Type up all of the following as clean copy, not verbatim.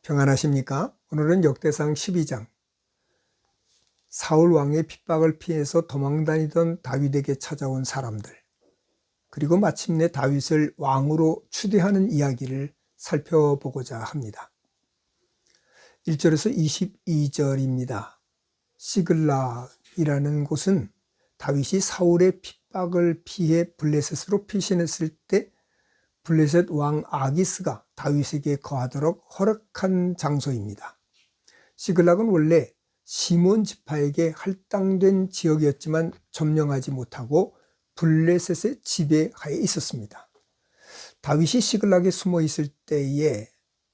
평안하십니까? 오늘은 역대상 12장 사울 왕의 핍박을 피해서 도망다니던 다윗에게 찾아온 사람들, 그리고 마침내 다윗을 왕으로 추대하는 이야기를 살펴보고자 합니다. 1절에서 22절입니다. 시글락이라는 곳은 다윗이 사울의 핍박을 피해 블레셋으로 피신했을 때 블레셋 왕 아기스가 다윗에게 거하도록 허락한 장소입니다. 시글락은 원래 시몬 지파에게 할당된 지역이었지만 점령하지 못하고 블레셋의 지배하에 있었습니다. 다윗이 시글락에 숨어 있을 때에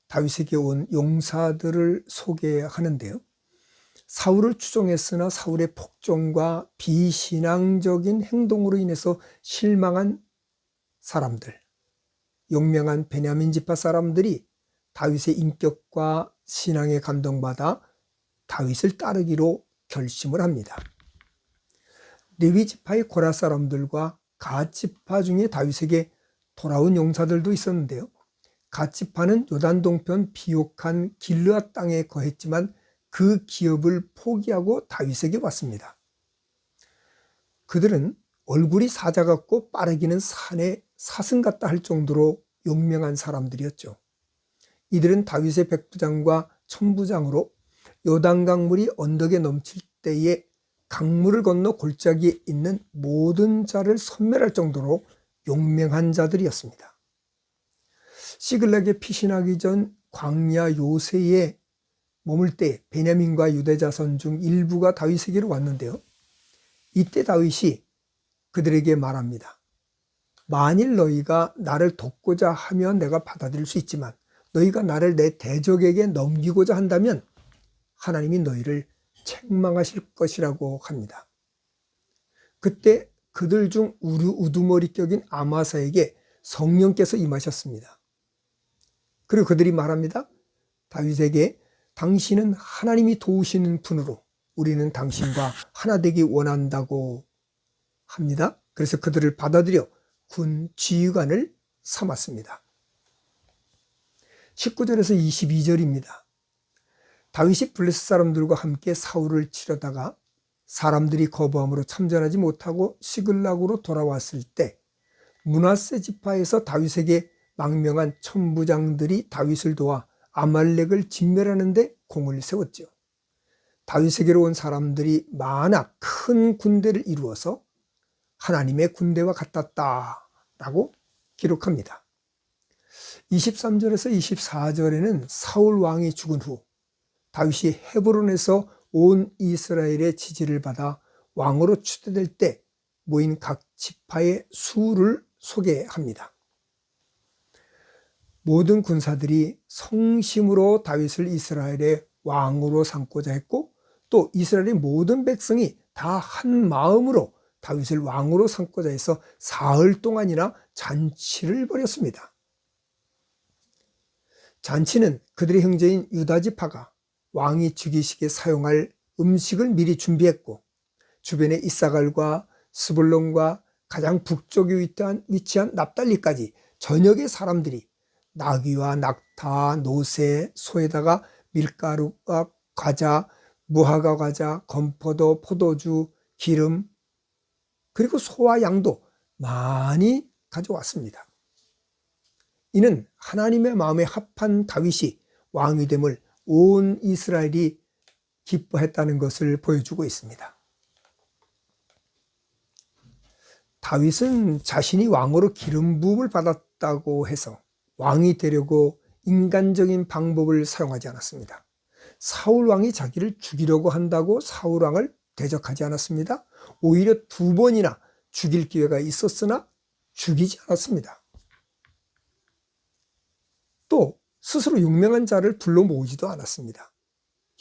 다윗에게 온 용사들을 소개하는데요. 사울을 추종했으나 사울의 폭정과 비신앙적인 행동으로 인해서 실망한 사람들, 용맹한 베냐민 지파 사람들이 다윗의 인격과 신앙에 감동받아 다윗을 따르기로 결심을 합니다. 레위 지파의 고라 사람들과 갓 지파 중에 다윗에게 돌아온 용사들도 있었는데요. 갓 지파는 요단 동편 비옥한 길르앗 땅에 거했지만 그 기업을 포기하고 다윗에게 왔습니다. 그들은 얼굴이 사자 같고 빠르기는 산의 사슴 같다 할 정도로 용맹한 사람들이었죠. 이들은 다윗의 백부장과 천부장으로 요단강물이 언덕에 넘칠 때에 강물을 건너 골짜기에 있는 모든 자를 섬멸할 정도로 용맹한 자들이었습니다. 시글락에 피신하기 전 광야 요새에 머물 때 베냐민과 유대 자손 중 일부가 다윗에게로 왔는데요. 이때 다윗이 그들에게 말합니다. 만일 너희가 나를 돕고자 하면 내가 받아들일 수 있지만 너희가 나를 내 대적에게 넘기고자 한다면 하나님이 너희를 책망하실 것이라고 합니다. 그때 그들 중 우두머리 격인 아마사에게 성령께서 임하셨습니다. 그리고 그들이 말합니다. 다윗에게 당신은 하나님이 도우시는 분으로 우리는 당신과 하나 되기 원한다고 합니다. 그래서 그들을 받아들여 군 지휘관을 삼았습니다. 19절에서 22절입니다. 다윗이 블레셋 사람들과 함께 사울을 치려다가 사람들이 거부함으로 참전하지 못하고 시글락으로 돌아왔을 때 므낫세 지파에서 다윗에게 망명한 천부장들이 다윗을 도와 아말렉을 진멸하는 데 공을 세웠죠. 다윗에게로 온 사람들이 많아 큰 군대를 이루어서 하나님의 군대와 같았다라고 기록합니다. 23절에서 24절에는 사울 왕이 죽은 후 다윗이 헤브론에서 온 이스라엘의 지지를 받아 왕으로 추대될 때 모인 각 지파의 수를 소개합니다. 모든 군사들이 성심으로 다윗을 이스라엘의 왕으로 삼고자 했고 또 이스라엘의 모든 백성이 다 한 마음으로 다윗을 왕으로 삼고자 해서 사흘 동안이나 잔치를 벌였습니다. 잔치는 그들의 형제인 유다 지파가 왕이 즉위식에 사용할 음식을 미리 준비했고 주변에 이사갈과 스불론과 가장 북쪽에 위치한 납달리까지 전역의 사람들이 나귀와 낙타, 노새, 소에다가 밀가루와 과자, 무화과 과자, 건포도, 포도주, 기름, 그리고 소와 양도 많이 가져왔습니다. 이는 하나님의 마음에 합한 다윗이 왕이 됨을 온 이스라엘이 기뻐했다는 것을 보여주고 있습니다. 다윗은 자신이 왕으로 기름 부음을 받았다고 해서 왕이 되려고 인간적인 방법을 사용하지 않았습니다. 사울 왕이 자기를 죽이려고 한다고 사울 왕을 대적하지 않았습니다. 오히려 2번이나 죽일 기회가 있었으나 죽이지 않았습니다. 또 스스로 용맹한 자를 불러 모으지도 않았습니다.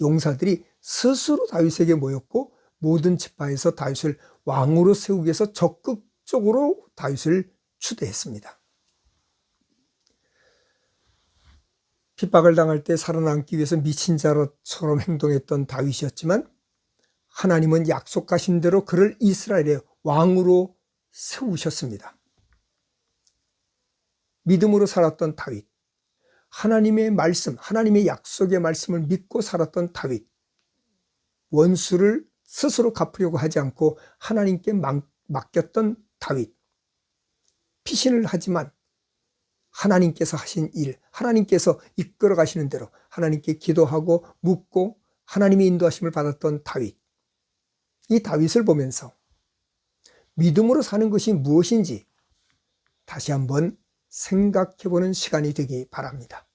용사들이 스스로 다윗에게 모였고 모든 지파에서 다윗을 왕으로 세우기 위해서 적극적으로 다윗을 추대했습니다. 핍박을 당할 때 살아남기 위해서 미친 자처럼 행동했던 다윗이었지만 하나님은 약속하신 대로 그를 이스라엘의 왕으로 세우셨습니다. 믿음으로 살았던 다윗, 하나님의 말씀, 하나님의 약속의 말씀을 믿고 살았던 다윗, 원수를 스스로 갚으려고 하지 않고 하나님께 맡겼던 다윗, 피신을 하지만 하나님께서 하신 일, 하나님께서 이끌어 가시는 대로 하나님께 기도하고 묻고 하나님의 인도하심을 받았던 다윗, 이 다윗을 보면서 믿음으로 사는 것이 무엇인지 다시 한번 생각해보는 시간이 되기 바랍니다.